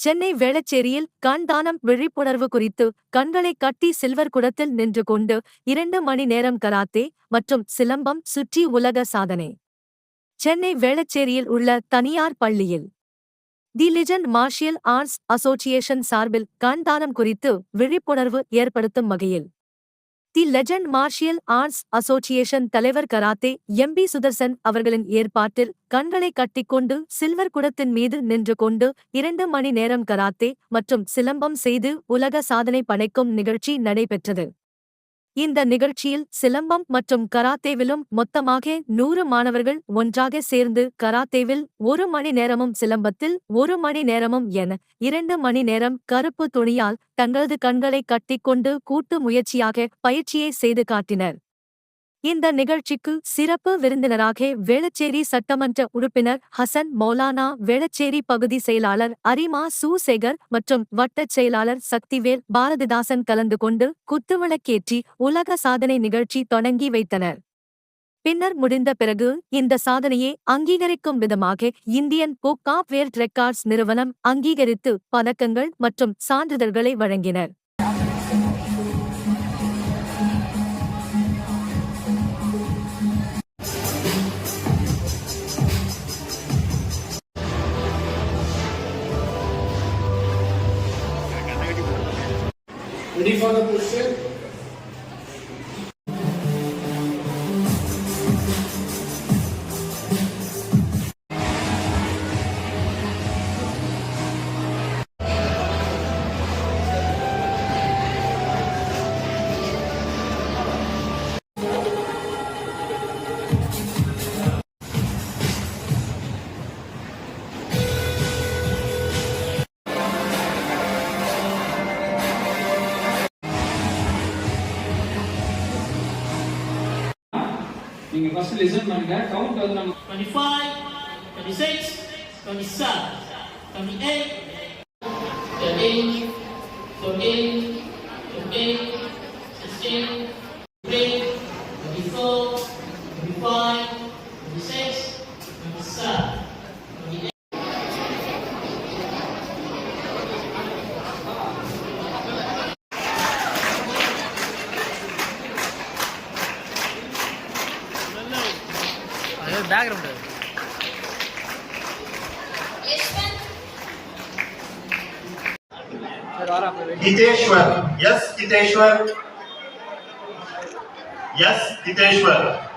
சென்னை வேளச்சேரியில் கண் தானம் விழிப்புணர்வு குறித்து கண்களை கட்டி சில்வர் குடத்தில் நின்று கொண்டு 2 மணி நேரம் கராத்தே மற்றும் சிலம்பம் சுற்றி உலக சாதனை. சென்னை வேளச்சேரியில் உள்ள தனியார் பள்ளியில் தி லெஜண்ட் மார்ஷியல் ஆர்ட்ஸ் அசோசியேஷன் சார்பில் கண் தானம் குறித்து விழிப்புணர்வு ஏற்படுத்தும் வகையில் தி லெஜண்ட் மார்ஷியல் ஆர்ட்ஸ் அசோசியேஷன் தலைவர் கராத்தே எம்பி சுதர்சன் அவர்களின் ஏற்பாட்டில் கண்களை கட்டிக்கொண்டு சில்வர் குடத்தின் மீது நின்று கொண்டு 2 மணி நேரம் கராத்தே மற்றும் சிலம்பம் செய்து உலக சாதனை படைக்கும் நிகழ்ச்சி நடைபெற்றது. இந்த நிகழ்ச்சியில் சிலம்பம் மற்றும் கராத்தேவிலும் மொத்தமாக 100 மாணவர்கள் ஒன்றாக சேர்ந்து கராத்தேவில் 1 மணி நேரமும் சிலம்பத்தில் 1 மணி நேரமும் என 2 மணி நேரம் கருப்பு துணியால் தங்களது கண்களை கட்டிக்கொண்டு கூட்டு முயற்சியாக பயிற்சியை செய்து காட்டினர். இந்த நிகழ்ச்சிக்கு சிறப்பு விருந்தினராக வேளச்சேரி சட்டமன்ற உறுப்பினர் ஹசன் மௌலானா, வேளச்சேரி பகுதி செயலாளர் அரிமா சூசேகர் மற்றும் வட்டச் செயலாளர் சக்திவேல் பாரதிதாசன் கலந்து கொண்டு குத்துவிளக்கேற்றி உலக சாதனை நிகழ்ச்சி தொடங்கி வைத்தனர். பின்னர் முடிந்த பிறகு இந்த சாதனையை அங்கீகரிக்கும் விதமாக Indian book of world records நிறுவனம் அங்கீகரித்து பதக்கங்கள் மற்றும் சான்றிதழ்களை வழங்கினர். Ready for the question? நீங்க ஃபர்ஸ்ட் லிசன் பண்ணுங்க. கவுண்ட் வந்து நம்ம 25, 26, 27, 28, 13, 14, 15, 16, 23, 24, 25, 26, 27, 28. background Hiteshwar, yes Hiteshwar, yes Hiteshwar.